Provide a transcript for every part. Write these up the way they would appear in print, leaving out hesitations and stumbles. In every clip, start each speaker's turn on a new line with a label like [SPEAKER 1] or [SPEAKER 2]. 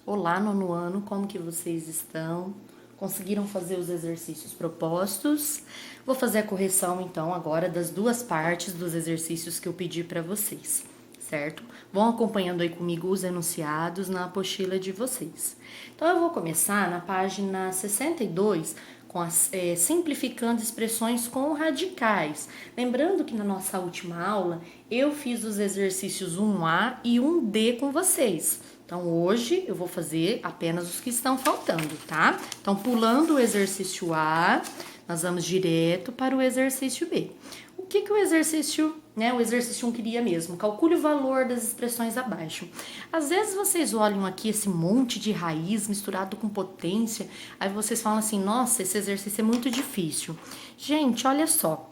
[SPEAKER 1] Olá, nono ano, como que vocês estão? Conseguiram fazer os exercícios propostos? Vou fazer a correção então agora das duas partes dos exercícios que eu pedi para vocês, certo? Vão acompanhando aí comigo os enunciados na apostila de vocês. Então eu vou começar na página 62 com as simplificando expressões com radicais. Lembrando que na nossa última aula eu fiz os exercícios 1A e 1D com vocês. Então, hoje eu vou fazer apenas os que estão faltando, tá? Então, pulando o exercício A, nós vamos direto para o exercício B. O que o exercício, o exercício 1 queria mesmo? Calcule o valor das expressões abaixo. Às vezes vocês olham aqui esse monte de raiz misturado com potência, aí vocês falam assim, nossa, esse exercício é muito difícil. Gente, olha só,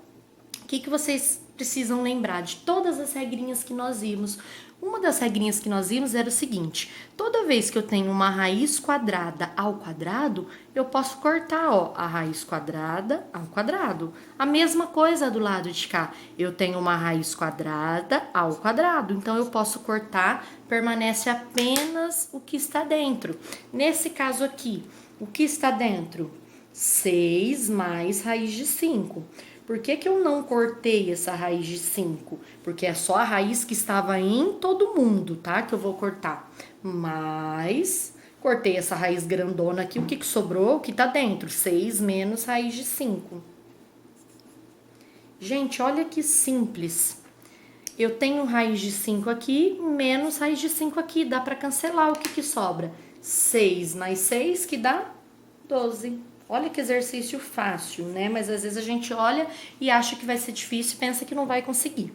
[SPEAKER 1] o que vocês precisam lembrar de todas as regrinhas que nós vimos? Uma das regrinhas que nós vimos era o seguinte, toda vez que eu tenho uma raiz quadrada ao quadrado, eu posso cortar, ó, a raiz quadrada ao quadrado. A mesma coisa do lado de cá, eu tenho uma raiz quadrada ao quadrado, então eu posso cortar, permanece apenas o que está dentro. Nesse caso aqui, o que está dentro? 6 mais raiz de 5. Por que eu não cortei essa raiz de 5? Porque é só a raiz que estava em todo mundo, tá? Que eu vou cortar. Mas, cortei essa raiz grandona aqui, o que sobrou? O que tá dentro? 6 menos raiz de 5. Gente, olha que simples. Eu tenho raiz de 5 aqui, menos raiz de 5 aqui. Dá pra cancelar. O que sobra? 6 mais 6, que dá 12. Olha que exercício fácil, né? Mas às vezes a gente olha e acha que vai ser difícil e pensa que não vai conseguir.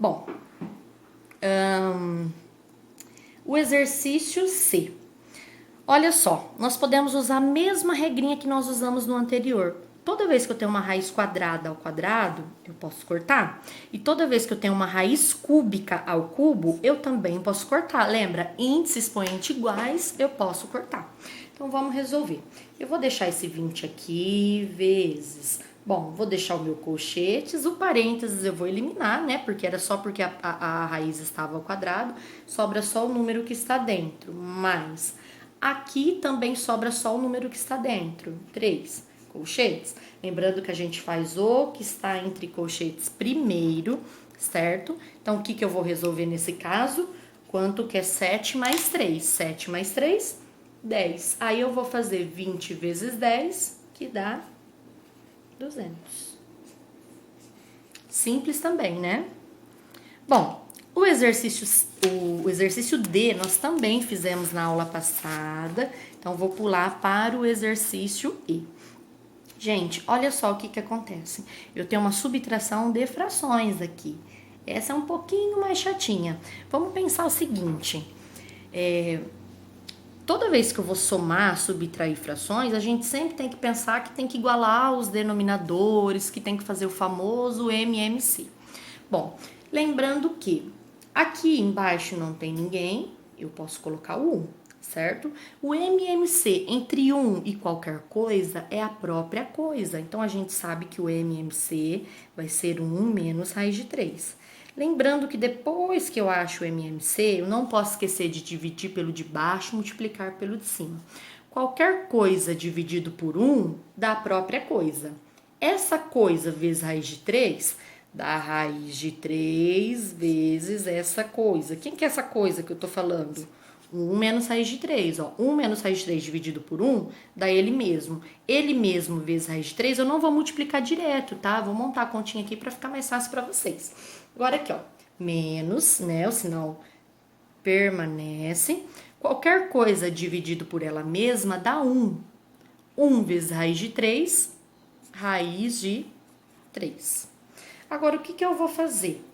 [SPEAKER 1] Bom, o exercício C. Olha só, nós podemos usar a mesma regrinha que nós usamos no anterior. Toda vez que eu tenho uma raiz quadrada ao quadrado, eu posso cortar. E toda vez que eu tenho uma raiz cúbica ao cubo, eu também posso cortar. Lembra? Índice expoente iguais, eu posso cortar. Então, vamos resolver. Eu vou deixar esse 20 aqui, vezes... Bom, vou deixar o meu colchetes, o parênteses eu vou eliminar, né? Porque era só porque a raiz estava ao quadrado, sobra só o número que está dentro. Mas aqui também sobra só o número que está dentro, 3 colchetes. Lembrando que a gente faz o que está entre colchetes primeiro, certo? Então, o que eu vou resolver nesse caso? Quanto que é 7 mais 3? 7 mais 3, 10. Aí eu vou fazer 20 vezes 10, que dá 200. Simples também, né? Bom, o exercício D nós também fizemos na aula passada, então vou pular para o exercício E. Gente, olha só o que acontece. Eu tenho uma subtração de frações aqui. Essa é um pouquinho mais chatinha. Vamos pensar o seguinte, toda vez que eu vou somar, subtrair frações, a gente sempre tem que pensar que tem que igualar os denominadores, que tem que fazer o famoso MMC. Bom, lembrando que aqui embaixo não tem ninguém, eu posso colocar o 1, certo? O MMC entre 1 e qualquer coisa é a própria coisa. Então, a gente sabe que o MMC vai ser 1 menos raiz de 3. Lembrando que depois que eu acho o MMC, eu não posso esquecer de dividir pelo de baixo e multiplicar pelo de cima. Qualquer coisa dividido por 1 dá a própria coisa. Essa coisa vezes raiz de 3 dá raiz de 3 vezes essa coisa. Quem que é essa coisa que eu tô falando? 1 menos raiz de 3, ó. 1 menos raiz de 3 dividido por 1 dá ele mesmo. Ele mesmo vezes raiz de 3 eu não vou multiplicar direto, tá? Vou montar a continha aqui para ficar mais fácil para vocês. Agora aqui, ó. Menos, né? O sinal permanece. Qualquer coisa dividido por ela mesma dá 1. 1 vezes raiz de 3, raiz de 3. Agora, o que eu vou fazer?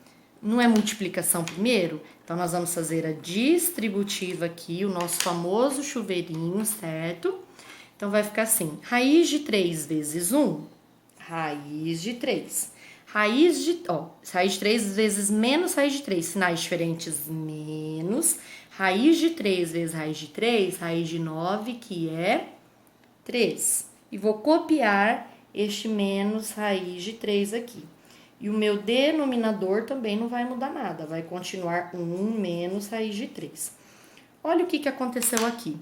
[SPEAKER 1] Não é multiplicação primeiro? Então, nós vamos fazer a distributiva aqui, o nosso famoso chuveirinho, certo? Então, vai ficar assim, raiz de 3 vezes 1, raiz de 3. Raiz de 3 vezes menos raiz de 3, sinais diferentes, menos. Raiz de 3 vezes raiz de 3, raiz de 9, que é 3. E vou copiar este menos raiz de 3 aqui. E o meu denominador também não vai mudar nada, vai continuar 1 menos raiz de 3. olha o que aconteceu aqui.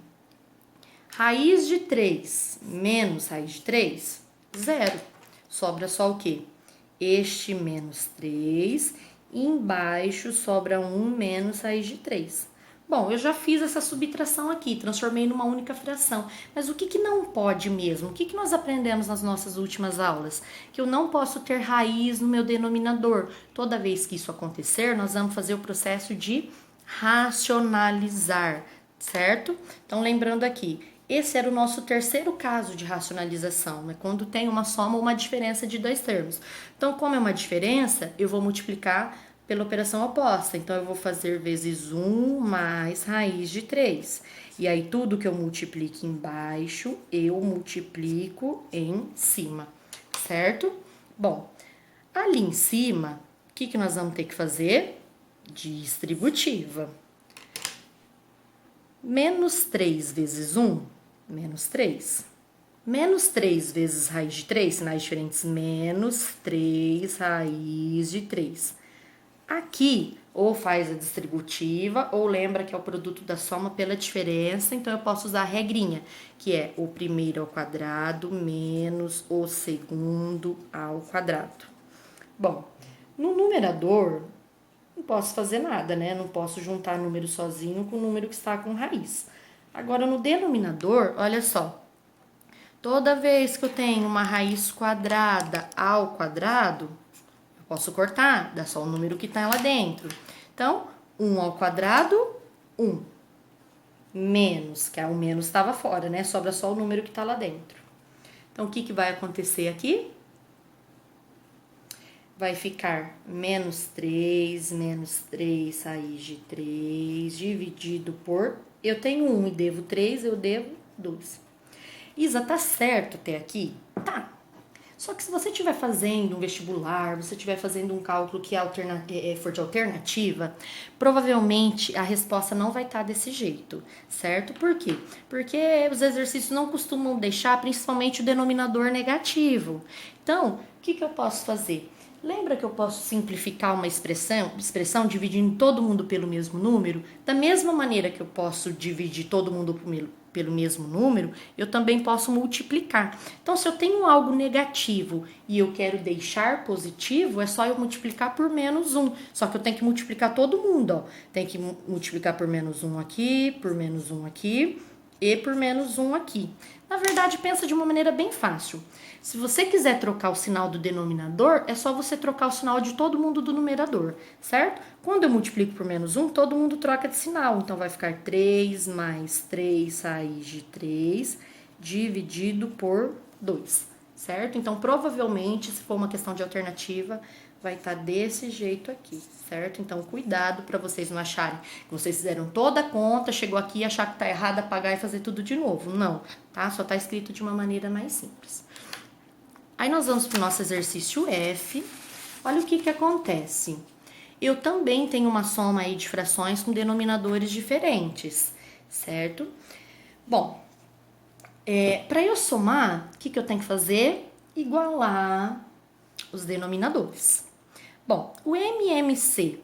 [SPEAKER 1] Raiz de 3 menos raiz de 3, zero. Sobra só o quê? Este menos 3, e embaixo sobra 1 menos raiz de 3. Bom, eu já fiz essa subtração aqui, transformei numa única fração. Mas o que não pode mesmo? O que nós aprendemos nas nossas últimas aulas? Que eu não posso ter raiz no meu denominador. Toda vez que isso acontecer, nós vamos fazer o processo de racionalizar, certo? Então, lembrando aqui, esse era o nosso terceiro caso de racionalização, né? Quando tem uma soma ou uma diferença de dois termos. Então, como é uma diferença, eu vou multiplicar pela operação oposta. Então, eu vou fazer vezes 1 mais raiz de 3. E aí, tudo que eu multiplique embaixo, eu multiplico em cima, certo? Bom, ali em cima, o que nós vamos ter que fazer? Distributiva. Menos 3 vezes 1, menos 3. Menos 3 vezes raiz de 3, sinais diferentes, menos 3 raiz de 3. Aqui, ou faz a distributiva, ou lembra que é o produto da soma pela diferença, então eu posso usar a regrinha, que é o primeiro ao quadrado menos o segundo ao quadrado. Bom, no numerador, não posso fazer nada, né? Não posso juntar número sozinho com o número que está com raiz. Agora, no denominador, olha só. Toda vez que eu tenho uma raiz quadrada ao quadrado, eu posso cortar, dá só o número que está lá dentro. Então, 1 ao quadrado, 1. Menos, que o menos estava fora, né? Sobra só o número que está lá dentro. Então, o que vai acontecer aqui? Vai ficar menos 3 raiz de 3, dividido por... Eu tenho 1 e devo 3, eu devo 2. Isa, tá certo até aqui? Tá. Só que se você estiver fazendo um vestibular, você estiver fazendo um cálculo que for de alternativa, provavelmente a resposta não vai estar desse jeito, certo? Por quê? Porque os exercícios não costumam deixar principalmente o denominador negativo. Então, o que eu posso fazer? Lembra que eu posso simplificar uma expressão dividindo todo mundo pelo mesmo número? Da mesma maneira que eu posso dividir todo mundo pelo mesmo número, eu também posso multiplicar. Então, se eu tenho algo negativo e eu quero deixar positivo, é só eu multiplicar por menos 1. Só que eu tenho que multiplicar todo mundo, ó. Tem que multiplicar por menos 1 aqui, por menos 1 aqui e por menos 1 aqui. Na verdade, pensa de uma maneira bem fácil. Se você quiser trocar o sinal do denominador, é só você trocar o sinal de todo mundo do numerador, certo? Quando eu multiplico por menos 1, todo mundo troca de sinal. Então, vai ficar 3 mais 3 raiz de 3 dividido por 2, certo? Então, provavelmente, se for uma questão de alternativa, vai estar desse jeito aqui, certo? Então, cuidado para vocês não acharem que vocês fizeram toda a conta, chegou aqui e achar que tá errado, apagar e fazer tudo de novo. Não, tá? Só tá escrito de uma maneira mais simples. Aí, nós vamos pro nosso exercício F. Olha o que acontece. Eu também tenho uma soma aí de frações com denominadores diferentes, certo? Bom, para eu somar, o que eu tenho que fazer? Igualar os denominadores. Bom, o MMC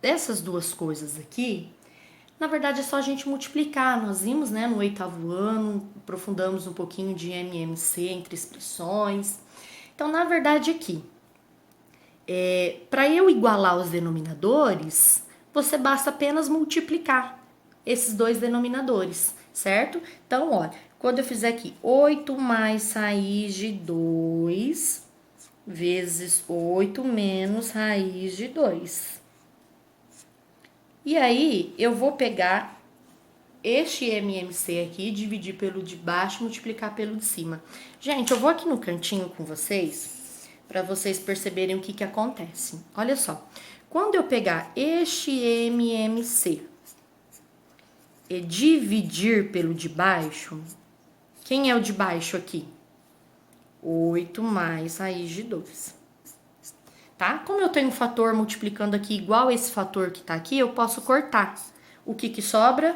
[SPEAKER 1] dessas duas coisas aqui, na verdade é só a gente multiplicar. Nós vimos, né, no 8º ano, aprofundamos um pouquinho de MMC entre expressões. Então, na verdade aqui, para eu igualar os denominadores, você basta apenas multiplicar esses dois denominadores, certo? Então, olha, quando eu fizer aqui 8 mais raiz de 2... vezes 8 menos raiz de 2. E aí, eu vou pegar este MMC aqui, dividir pelo de baixo e multiplicar pelo de cima. Gente, eu vou aqui no cantinho com vocês, para vocês perceberem o que acontece. Olha só, quando eu pegar este MMC e dividir pelo de baixo, quem é o de baixo aqui? 8 mais raiz de 2, tá? Como eu tenho um fator multiplicando aqui igual esse fator que tá aqui, eu posso cortar. O que sobra?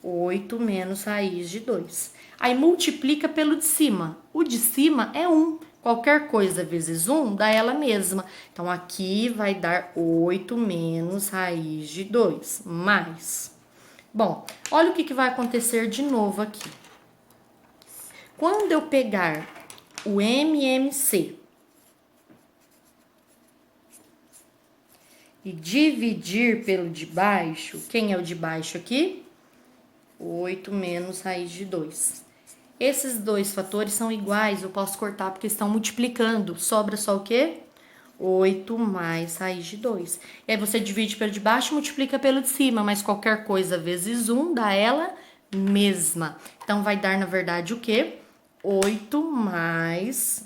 [SPEAKER 1] 8 menos raiz de 2. Aí, multiplica pelo de cima. O de cima é 1. Qualquer coisa vezes 1 dá ela mesma. Então, aqui vai dar 8 menos raiz de 2, mais. Bom, Olha o que vai acontecer de novo aqui. Quando eu pegar o MMC e dividir pelo de baixo, quem é o de baixo aqui? 8 menos raiz de 2. Esses dois fatores são iguais, eu posso cortar porque estão multiplicando. Sobra só o quê? 8 mais raiz de 2. E aí você divide pelo de baixo e multiplica pelo de cima, mas qualquer coisa vezes 1 dá ela mesma. Então, vai dar, na verdade, o quê? 8 mais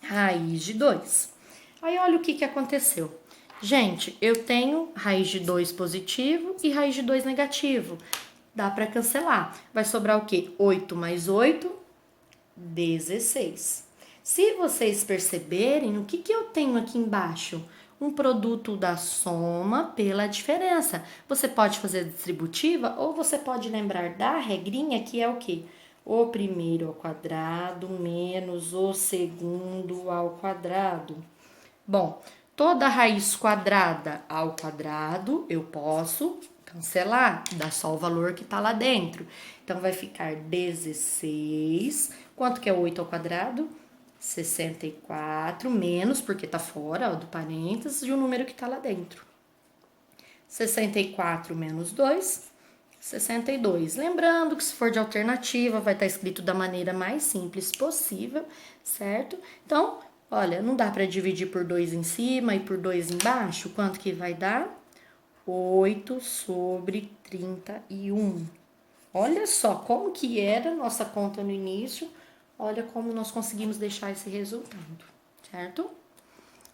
[SPEAKER 1] raiz de 2. Aí, olha o que aconteceu. Gente, eu tenho raiz de 2 positivo e raiz de 2 negativo. Dá para cancelar. Vai sobrar o quê? 8 mais 8, 16. Se vocês perceberem, o que eu tenho aqui embaixo? Um produto da soma pela diferença. Você pode fazer distributiva ou você pode lembrar da regrinha que é o quê? O primeiro ao quadrado menos o segundo ao quadrado. Bom, toda raiz quadrada ao quadrado eu posso cancelar, dá só o valor que tá lá dentro. Então, vai ficar 16. Quanto que é 8 ao quadrado? 64 menos, porque tá fora ó, do parênteses, e o número que tá lá dentro. 64 menos 2, 62. Lembrando que se for de alternativa, vai estar escrito da maneira mais simples possível, certo? Então, olha, não dá para dividir por 2 em cima e por 2 embaixo? Quanto que vai dar? 8 sobre 31. Olha só como que era a nossa conta no início. Olha como nós conseguimos deixar esse resultado, certo?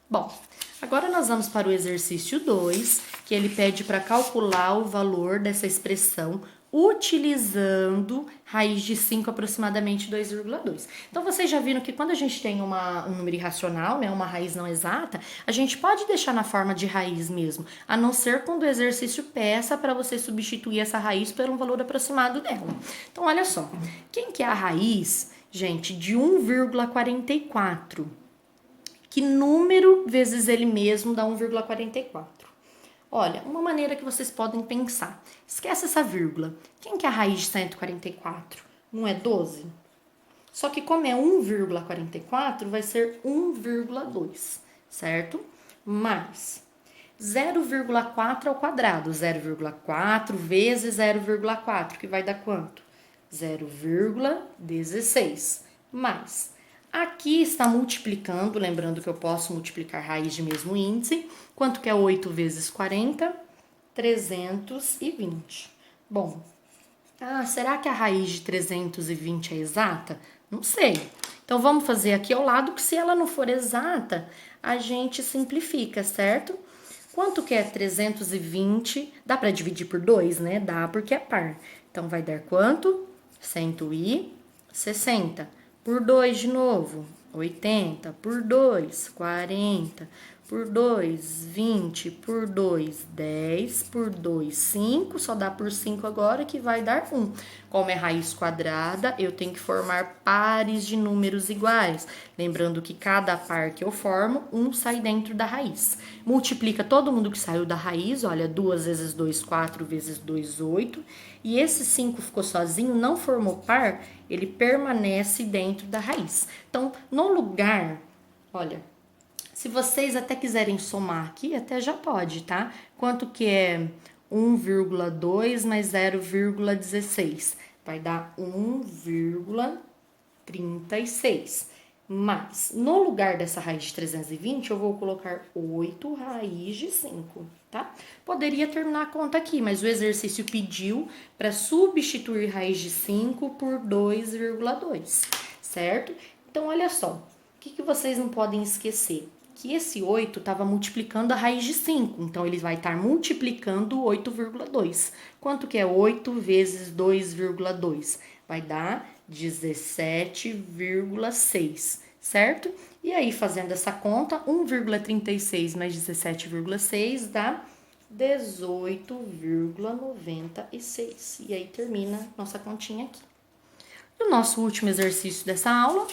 [SPEAKER 1] Bom, agora nós vamos para o exercício 2, que ele pede para calcular o valor dessa expressão utilizando raiz de 5 aproximadamente 2,2. Então, vocês já viram que quando a gente tem um número irracional, né, uma raiz não exata, a gente pode deixar na forma de raiz mesmo, a não ser quando o exercício peça para você substituir essa raiz por um valor aproximado dela. Então, olha só, quem que é a raiz, gente, de 1,44? Que número vezes ele mesmo dá 1,44? Olha, uma maneira que vocês podem pensar. Esquece essa vírgula. Quem que é a raiz de 144? Não é 12? Só que como é 1,44, vai ser 1,2, certo? Mais 0,4 ao quadrado. 0,4 vezes 0,4, que vai dar quanto? 0,16. Mais. Aqui está multiplicando, lembrando que eu posso multiplicar raiz de mesmo índice. Quanto que é 8 vezes 40? 320. Bom, será que a raiz de 320 é exata? Não sei. Então, vamos fazer aqui ao lado, que se ela não for exata, a gente simplifica, certo? Quanto que é 320? Dá para dividir por 2, né? Dá, porque é par. Então, vai dar quanto? 160. Por 2 de novo, 80. Por 2, 40. Por 2, 20. Por 2, 10. Por 2, 5. Só dá por 5 agora, que vai dar 1. Como é raiz quadrada, eu tenho que formar pares de números iguais. Lembrando que cada par que eu formo, 1 sai dentro da raiz. Multiplica todo mundo que saiu da raiz. Olha, 2 vezes 2, 4 vezes 2, 8. E esse 5 ficou sozinho, não formou par, ele permanece dentro da raiz. Então, no lugar, olha, se vocês até quiserem somar aqui, até já pode, tá? Quanto que é 1,2 mais 0,16? Vai dar 1,36. Mas, no lugar dessa raiz de 320, eu vou colocar 8 raiz de 5, tá? Poderia terminar a conta aqui, mas o exercício pediu para substituir raiz de 5 por 2,2, certo? Então, olha só, o que vocês não podem esquecer? Que esse 8 estava multiplicando a raiz de 5, então ele vai estar multiplicando 8,2. Quanto que é 8 vezes 2,2? Vai dar 17,6, certo? E aí, fazendo essa conta, 1,36 mais 17,6 dá 18,96. E aí, termina nossa continha aqui. E o nosso último exercício dessa aula,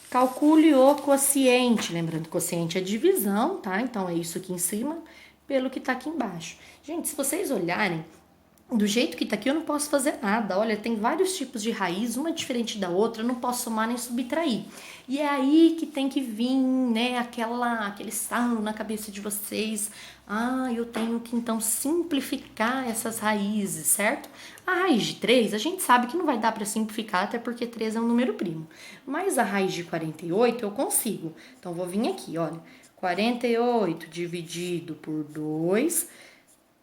[SPEAKER 1] calcule o quociente. Lembrando que quociente é divisão, tá? Então, é isso aqui em cima pelo que tá aqui embaixo. Gente, se vocês olharem, Do jeito que tá aqui, eu não posso fazer nada. Olha, tem vários tipos de raiz, uma diferente da outra, eu não posso somar nem subtrair. E é aí que tem que vir, né, aquele estalo na cabeça de vocês. Ah, eu tenho que então simplificar essas raízes, certo? A raiz de 3, a gente sabe que não vai dar para simplificar, até porque 3 é um número primo. Mas a raiz de 48 eu consigo. Então, vou vir aqui, olha. 48 dividido por 2...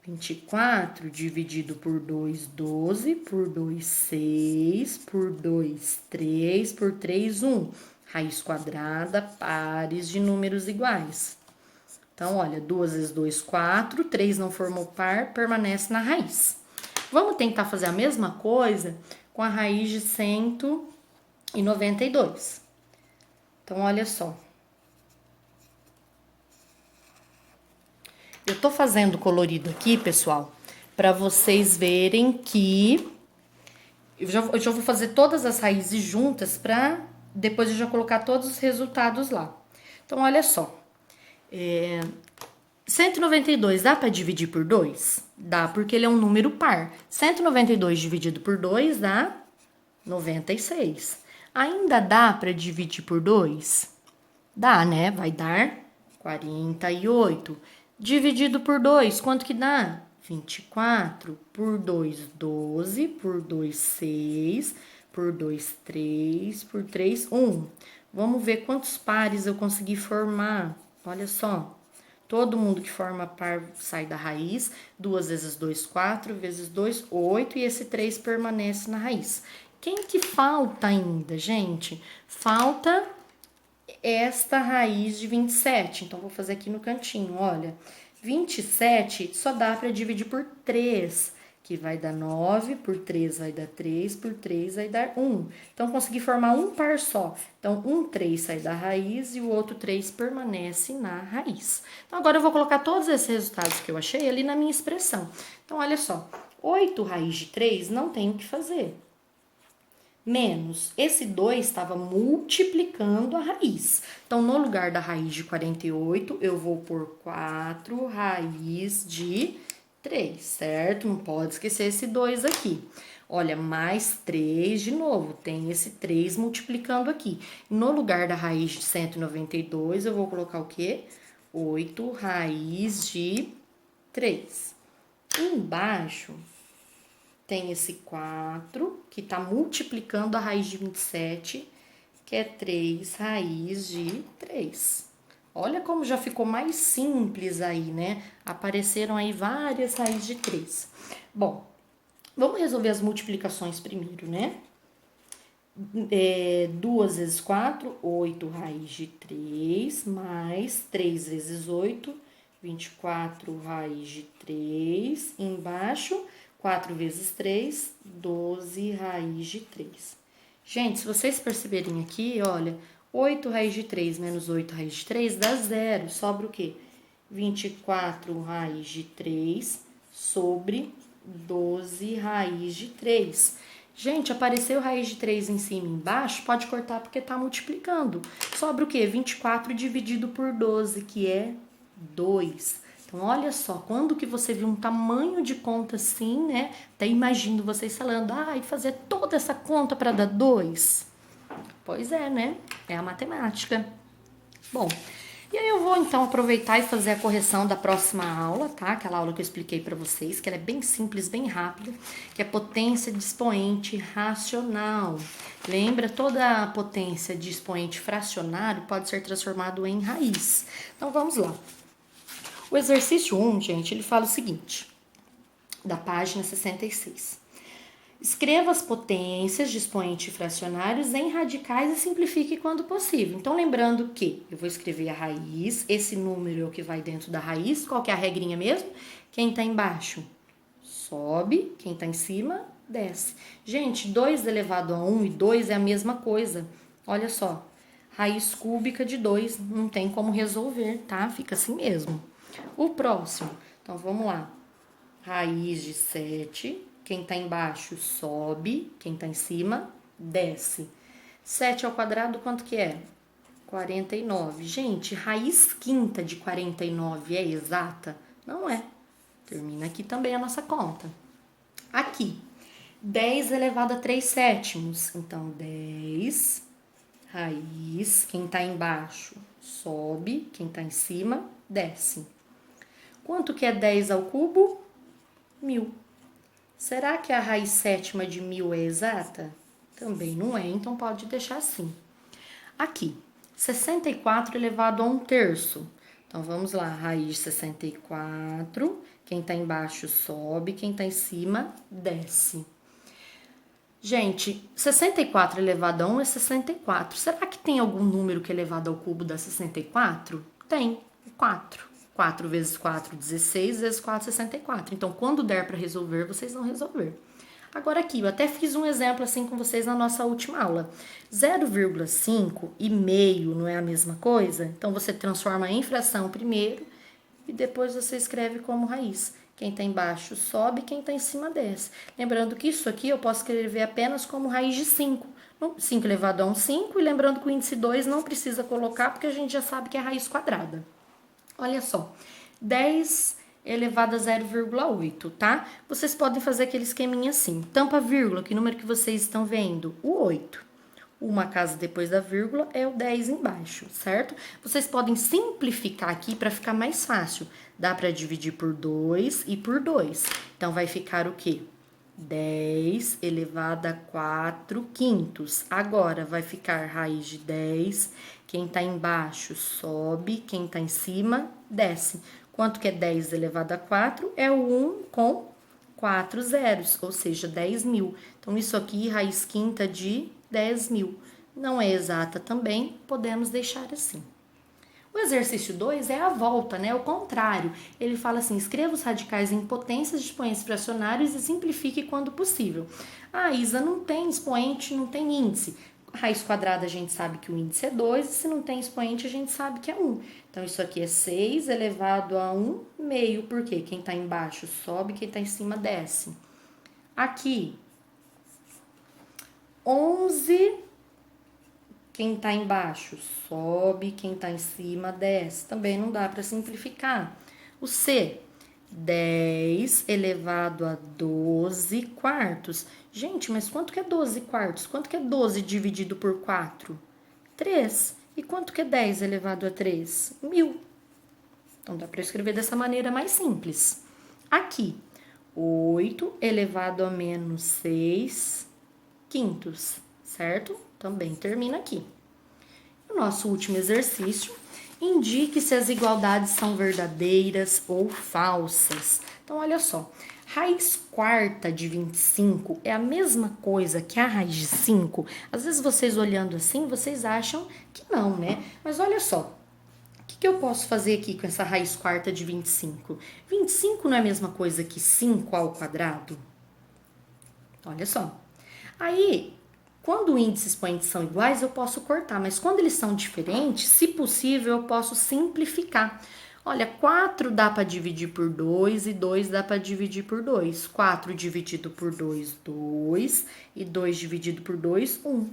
[SPEAKER 1] 24 dividido por 2, 12, por 2, 6, por 2, 3, por 3, 1. Raiz quadrada, pares de números iguais. Então, olha, 2 vezes 2, 4, 3 não formou par, permanece na raiz. Vamos tentar fazer a mesma coisa com a raiz de 192. Então, olha só. Eu tô fazendo colorido aqui, pessoal, para vocês verem que eu já vou fazer todas as raízes juntas para depois eu já colocar todos os resultados lá. Então, olha só. 192 dá para dividir por 2? Dá, porque ele é um número par. 192 dividido por 2 dá 96. Ainda dá para dividir por 2? Dá, né? Vai dar 48. Dividido por 2, quanto que dá? 24. Por 2, 12. Por 2, 6. Por 2, 3. Por 3, 1. Vamos ver quantos pares eu consegui formar. Olha só. Todo mundo que forma par sai da raiz. 2 vezes 2, 4. Vezes 2, 8. E esse 3 permanece na raiz. Quem que falta ainda, gente? Falta esta raiz de 27. Então, vou fazer aqui no cantinho, olha. 27 só dá para dividir por 3, que vai dar 9, por 3 vai dar 3, por 3 vai dar 1. Então, consegui formar um par só. Então, um 3 sai da raiz e o outro 3 permanece na raiz. Então, agora eu vou colocar todos esses resultados que eu achei ali na minha expressão. Então, olha só. 8 raiz de 3 não tem o que fazer. Menos, esse 2 estava multiplicando a raiz. Então, no lugar da raiz de 48, eu vou pôr 4 raiz de 3, certo? Não pode esquecer esse 2 aqui. Olha, mais 3 de novo, tem esse 3 multiplicando aqui. No lugar da raiz de 192, eu vou colocar o quê? 8 raiz de 3. Embaixo tem esse 4, que está multiplicando a raiz de 27, que é 3 raiz de 3. Olha como já ficou mais simples aí, né? Apareceram aí várias raízes de 3. Bom, vamos resolver as multiplicações primeiro, né? 2 vezes 4, 8 raiz de 3, mais 3 vezes 8, 24 raiz de 3, embaixo 4 vezes 3, 12 raiz de 3. Gente, se vocês perceberem aqui, olha, 8 raiz de 3 menos 8 raiz de 3 dá 0. Sobra o quê? 24 raiz de 3 sobre 12 raiz de 3. Gente, apareceu raiz de 3 em cima e embaixo, pode cortar porque tá multiplicando. Sobra o quê? 24 dividido por 12, que é 2. Então, olha só, quando que você viu um tamanho de conta assim, né? Até imagino vocês falando, e fazer toda essa conta para dar 2. Pois é, né? É a matemática. Bom, e aí eu vou então aproveitar e fazer a correção da próxima aula, tá? Aquela aula que eu expliquei para vocês, que ela é bem simples, bem rápida, que é potência de expoente racional. Lembra, toda a potência de expoente fracionário pode ser transformado em raiz. Então, vamos lá. O exercício 1, gente, ele fala o seguinte, da página 66. Escreva as potências de expoentes fracionários em radicais e simplifique quando possível. Então, lembrando que eu vou escrever a raiz, esse número é o que vai dentro da raiz, qual que é a regrinha mesmo? Quem está embaixo sobe, quem está em cima desce. Gente, 2 elevado a 1 e 2 é a mesma coisa. Olha só, raiz cúbica de 2, não tem como resolver, tá? Fica assim mesmo. O próximo, então vamos lá. Raiz de 7, quem tá embaixo sobe, quem tá em cima desce. 7 ao quadrado, quanto que é? 49. Gente, raiz quinta de 49 é exata? Não é. Termina aqui também a nossa conta. Aqui, 10 elevado a 3 sétimos. Então, 10, raiz, quem tá embaixo sobe, quem tá em cima desce. Quanto que é 10 ao cubo? 1000. Será que a raiz sétima de 1000 é exata? Também não é, então pode deixar assim. Aqui, 64 elevado a 1/3. Então, vamos lá, raiz de 64, quem tá embaixo sobe, quem tá em cima desce. Gente, 64 elevado a 1 é 64. Será que tem algum número que é elevado ao cubo dá 64? Tem, 4. 4 vezes 4, 16, vezes 4, 64. Então, quando der para resolver, vocês vão resolver. Agora aqui, eu até fiz um exemplo assim com vocês na nossa última aula. 0,5 e meio não é a mesma coisa? Então, você transforma em fração primeiro e depois você escreve como raiz. Quem está embaixo sobe, quem está em cima desce. Lembrando que isso aqui eu posso escrever apenas como raiz de 5. 5 elevado a 1, 5. E lembrando que o índice 2 não precisa colocar, porque a gente já sabe que é raiz quadrada. Olha só, 10 elevado a 0,8, tá? Vocês podem fazer aquele esqueminha assim. Tampa vírgula, que número que vocês estão vendo? O 8. Uma casa depois da vírgula é o 10 embaixo, certo? Vocês podem simplificar aqui para ficar mais fácil. Dá para dividir por 2 e por 2. Então, vai ficar o quê? 10 elevado a 4 quintos. Agora, vai ficar raiz de 10. Quem tá embaixo sobe, quem tá em cima desce. Quanto que é 10 elevado a 4? É o 1 com 4 zeros, ou seja, 10.000. Então, isso aqui, raiz quinta de 10.000. Não é exata também, podemos deixar assim. O exercício 2 é a volta, né? O contrário. Ele fala assim, escreva os radicais em potências de expoentes fracionários e simplifique quando possível. Ah, Isa, não tem expoente, não tem índice. Raiz quadrada a gente sabe que o índice é 2, e se não tem expoente a gente sabe que é 1. Então, isso aqui é 6 elevado a 1 meio, porque quem está embaixo sobe, quem está em cima desce. Aqui, 11, quem está embaixo sobe, quem está em cima desce. Também não dá para simplificar. O C, 10 elevado a 12 quartos. Gente, mas quanto que é 12 quartos? Quanto que é 12 dividido por 4? 3. E quanto que é 10 elevado a 3? 1000. Então, dá para escrever dessa maneira mais simples. Aqui, 8 elevado a menos 6 quintos, certo? Também termina aqui. O nosso último exercício, indique se as igualdades são verdadeiras ou falsas. Então, olha só, raiz quarta de 25 é a mesma coisa que a raiz de 5? Às vezes vocês olhando assim, vocês acham que não, né? Mas olha só, o que eu posso fazer aqui com essa raiz quarta de 25? 25 não é a mesma coisa que 5 ao quadrado? Olha só. Aí, quando o índice e expoente são iguais, eu posso cortar, mas quando eles são diferentes, se possível, eu posso simplificar. Olha, 4 dá para dividir por 2 e 2 dá para dividir por 2. 4 dividido por 2, 2. E 2 dividido por 2, 1. O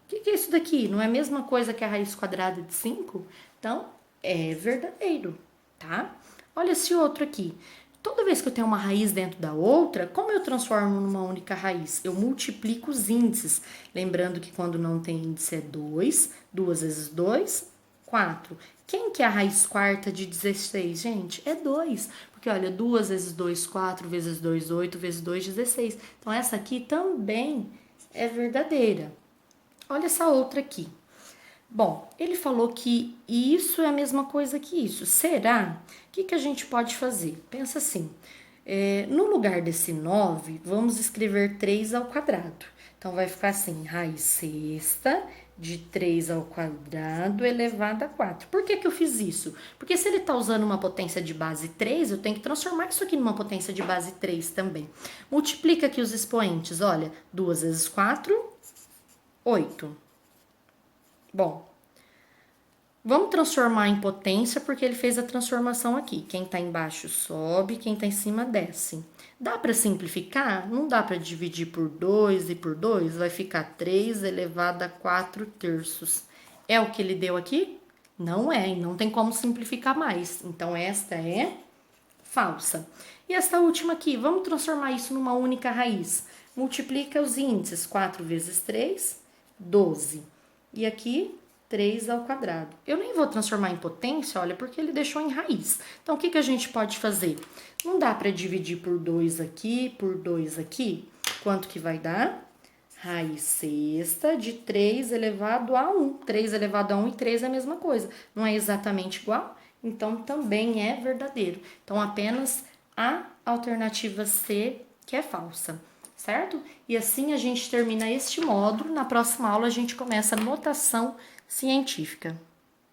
[SPEAKER 1] que é isso daqui? Não é a mesma coisa que a raiz quadrada de 5? Então, é verdadeiro, tá? Olha esse outro aqui. Toda vez que eu tenho uma raiz dentro da outra, como eu transformo numa única raiz? Eu multiplico os índices. Lembrando que quando não tem índice é 2. 2 vezes 2, 4. Quem que é a raiz quarta de 16, gente? É 2. Porque, olha, 2 vezes 2, 4 vezes 2, 8 vezes 2, 16. Então, essa aqui também é verdadeira. Olha essa outra aqui. Bom, ele falou que isso é a mesma coisa que isso. Será? O que a gente pode fazer? Pensa assim, no lugar desse 9, vamos escrever 3 ao quadrado. Então, vai ficar assim, raiz sexta de 3 ao quadrado elevado a 4. Por que eu fiz isso? Porque se ele está usando uma potência de base 3, eu tenho que transformar isso aqui numa potência de base 3 também. Multiplica aqui os expoentes, olha, 2 vezes 4, 8. Bom, vamos transformar em potência porque ele fez a transformação aqui. Quem está embaixo sobe, quem está em cima desce. Dá para simplificar? Não dá para dividir por 2 e por 2? Vai ficar 3 elevado a 4 terços. É o que ele deu aqui? Não é, e não tem como simplificar mais. Então, esta é falsa. E esta última aqui, vamos transformar isso numa única raiz. Multiplica os índices, 4 vezes 3, 12. E aqui, 3 ao quadrado. Eu nem vou transformar em potência, olha, porque ele deixou em raiz. Então, o que a gente pode fazer? Não dá para dividir por 2 aqui, por 2 aqui? Quanto que vai dar? Raiz sexta de 3 elevado a 1. 3 elevado a 1 e 3 é a mesma coisa. Não é exatamente igual? Então, também é verdadeiro. Então, apenas a alternativa C, que é falsa, certo? E assim a gente termina este módulo. Na próxima aula, a gente começa a notação científica.